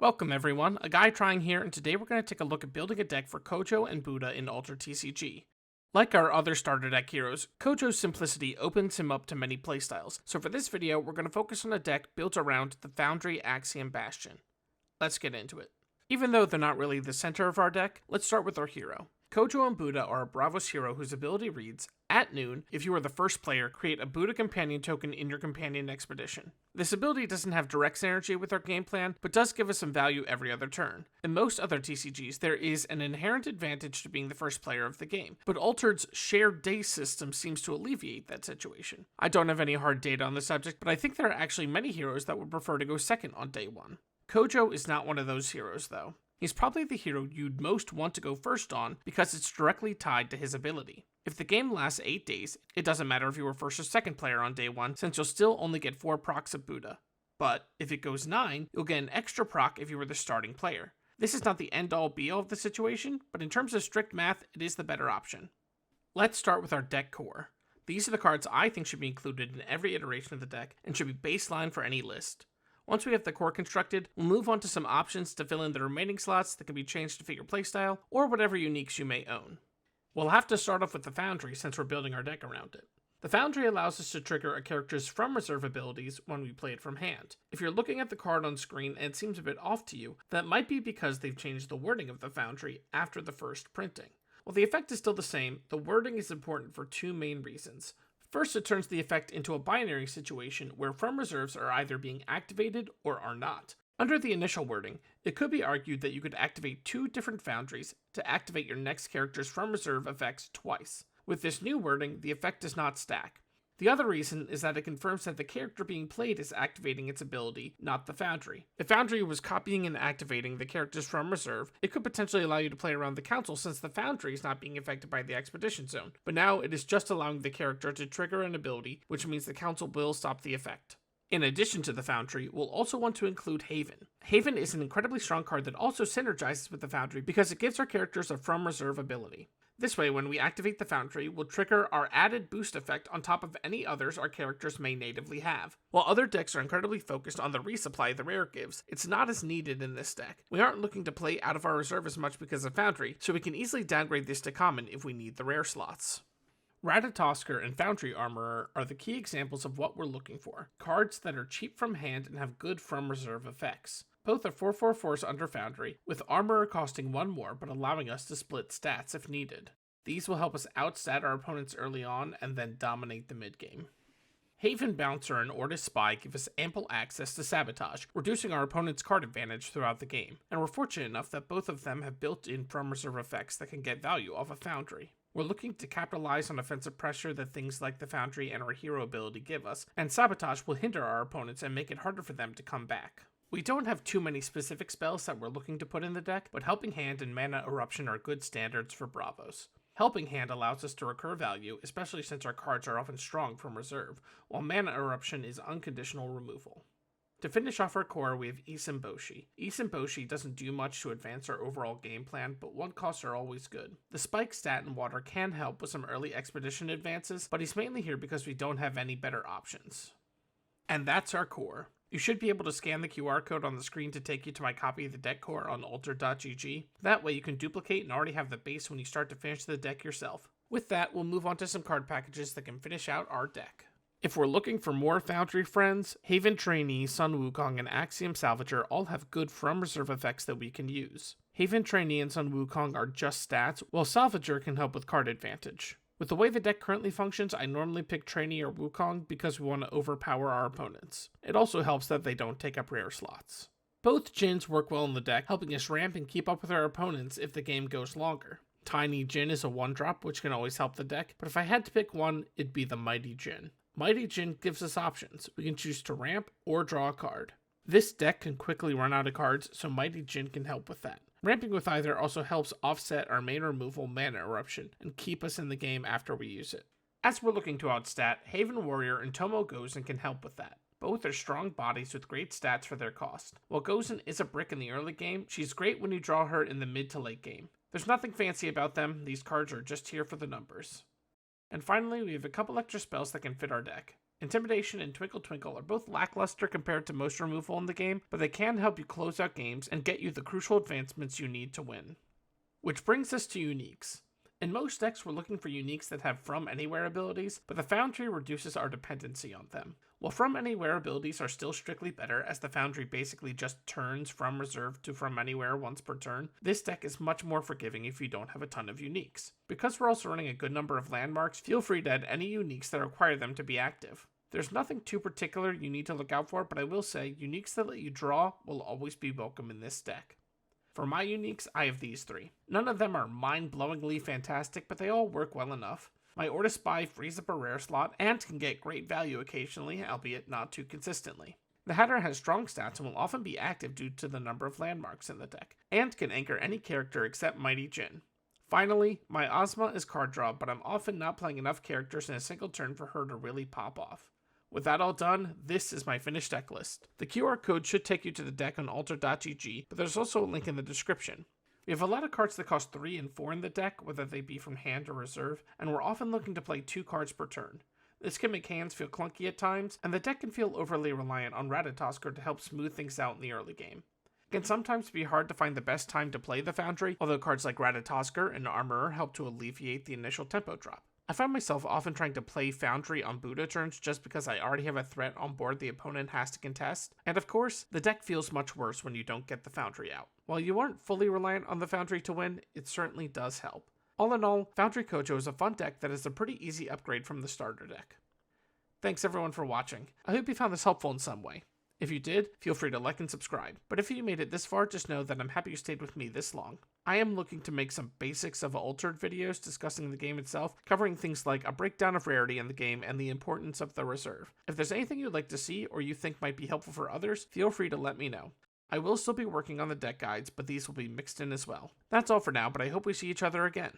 Welcome everyone, a guy trying here, and today we're going to take a look at building a deck for Kojo and Booda in Altered TCG. Like our other starter deck heroes, Kojo's simplicity opens him up to many playstyles, so for this video we're going to focus on a deck built around the Foundry, Axiom, Bastion. Let's get into it. Even though they're not really the center of our deck, let's start with our hero. Kojo and Booda are a Bravos hero whose ability reads, at noon, if you are the first player, create a Booda companion token in your companion expedition. This ability doesn't have direct synergy with our game plan, but does give us some value every other turn. In most other TCGs, there is an inherent advantage to being the first player of the game, but Altered's shared day system seems to alleviate that situation. I don't have any hard data on the subject, but I think there are actually many heroes that would prefer to go second on day one. Kojo is not one of those heroes, though. He's probably the hero you'd most want to go first on because it's directly tied to his ability. If the game lasts 8 days, it doesn't matter if you were first or second player on day 1 since you'll still only get 4 procs of Booda. But if it goes 9, you'll get an extra proc if you were the starting player. This is not the end-all be-all of the situation, but in terms of strict math, it is the better option. Let's start with our deck core. These are the cards I think should be included in every iteration of the deck and should be baseline for any list. Once we have the core constructed, we'll move on to some options to fill in the remaining slots that can be changed to fit your playstyle, or whatever uniques you may own. We'll have to start off with the Foundry since we're building our deck around it. The Foundry allows us to trigger a character's from reserve abilities when we play it from hand. If you're looking at the card on screen and it seems a bit off to you, that might be because they've changed the wording of the Foundry after the first printing. While the effect is still the same, the wording is important for two main reasons. First, it turns the effect into a binary situation where from reserves are either being activated or are not. Under the initial wording, it could be argued that you could activate 2 different Foundries to activate your next character's from reserve effects twice. With this new wording, the effect does not stack. The other reason is that it confirms that the character being played is activating its ability, not the Foundry. If Foundry was copying and activating the characters from reserve, it could potentially allow you to play around the council since the Foundry is not being affected by the expedition zone, but now it is just allowing the character to trigger an ability, which means the council will stop the effect. In addition to the Foundry, we'll also want to include Haven. Haven is an incredibly strong card that also synergizes with the Foundry because it gives our characters a from reserve ability. This way, when we activate the Foundry, we'll trigger our added boost effect on top of any others our characters may natively have. While other decks are incredibly focused on the resupply the rare gives, it's not as needed in this deck. We aren't looking to play out of our reserve as much because of Foundry, so we can easily downgrade this to common if we need the rare slots. Ratatoskr and Foundry Armorer are the key examples of what we're looking for. Cards that are cheap from hand and have good from reserve effects. Both are 4/4/4s under Foundry, with Armorer costing 1 more but allowing us to split stats if needed. These will help us outstat our opponents early on and then dominate the mid-game. Haven Bouncer and Ordis Spy give us ample access to Sabotage, reducing our opponent's card advantage throughout the game, and we're fortunate enough that both of them have built-in from reserve effects that can get value off a Foundry. We're looking to capitalize on offensive pressure that things like the Foundry and our hero ability give us, and Sabotage will hinder our opponents and make it harder for them to come back. We don't have too many specific spells that we're looking to put in the deck, but Helping Hand and Mana Eruption are good standards for Bravos. Helping Hand allows us to recur value, especially since our cards are often strong from reserve, while Mana Eruption is unconditional removal. To finish off our core, we have Issun-boshi. Issun-boshi doesn't do much to advance our overall game plan, but 1 costs are always good. The spike stat in water can help with some early expedition advances, but he's mainly here because we don't have any better options. And that's our core. You should be able to scan the QR code on the screen to take you to my copy of the deck core on Altered.gg. That way you can duplicate and already have the base when you start to finish the deck yourself. With that, we'll move on to some card packages that can finish out our deck. If we're looking for more Foundry friends, Haven Trainee, Sun Wukong, and Axiom Salvager all have good from reserve effects that we can use. Haven Trainee and Sun Wukong are just stats, while Salvager can help with card advantage. With the way the deck currently functions, I normally pick Trainee or Wukong because we want to overpower our opponents. It also helps that they don't take up rare slots. Both Jinns work well in the deck, helping us ramp and keep up with our opponents if the game goes longer. Tiny Jinn is a 1-drop, which can always help the deck, but if I had to pick one, it'd be the Mighty Jinn. Mighty Jinn gives us options. We can choose to ramp or draw a card. This deck can quickly run out of cards, so Mighty Jinn can help with that. Ramping with either also helps offset our main removal Mana Eruption and keep us in the game after we use it. As we're looking to outstat, Haven Warrior and Tomoe Gozen can help with that. Both are strong bodies with great stats for their cost. While Gozen is a brick in the early game, she's great when you draw her in the mid to late game. There's nothing fancy about them, these cards are just here for the numbers. And finally, we have a couple extra spells that can fit our deck. Intimidation and Twinkle Twinkle are both lackluster compared to most removal in the game, but they can help you close out games and get you the crucial advancements you need to win. Which brings us to uniques. In most decks, we're looking for uniques that have From Anywhere abilities, but the Foundry reduces our dependency on them. While From Anywhere abilities are still strictly better, as the Foundry basically just turns from reserve to From Anywhere once per turn, this deck is much more forgiving if you don't have a ton of uniques. Because we're also running a good number of landmarks, feel free to add any uniques that require them to be active. There's nothing too particular you need to look out for, but I will say, uniques that let you draw will always be welcome in this deck. For my uniques, I have these 3. None of them are mind-blowingly fantastic, but they all work well enough. My Ordis Spy frees up a rare slot and can get great value occasionally, albeit not too consistently. The Hatter has strong stats and will often be active due to the number of landmarks in the deck, and can anchor any character except Mighty Jinn. Finally, my Ozma is card draw, but I'm often not playing enough characters in a single turn for her to really pop off. With that all done, this is my finished deck list. The QR code should take you to the deck on Altered TCG, but there's also a link in the description. We have a lot of cards that cost 3 and 4 in the deck, whether they be from hand or reserve, and we're often looking to play 2 cards per turn. This can make hands feel clunky at times, and the deck can feel overly reliant on Ratatoskr to help smooth things out in the early game. It can sometimes be hard to find the best time to play the Foundry, although cards like Ratatoskr and Armorer help to alleviate the initial tempo drop. I find myself often trying to play Foundry on Booda turns just because I already have a threat on board the opponent has to contest, and of course, the deck feels much worse when you don't get the Foundry out. While you aren't fully reliant on the Foundry to win, it certainly does help. All in all, Foundry Kojo is a fun deck that is a pretty easy upgrade from the starter deck. Thanks everyone for watching. I hope you found this helpful in some way. If you did, feel free to like and subscribe, but if you made it this far, just know that I'm happy you stayed with me this long. I am looking to make some basics of Altered videos discussing the game itself, covering things like a breakdown of rarity in the game and the importance of the reserve. If there's anything you'd like to see or you think might be helpful for others, feel free to let me know. I will still be working on the deck guides, but these will be mixed in as well. That's all for now, but I hope we see each other again.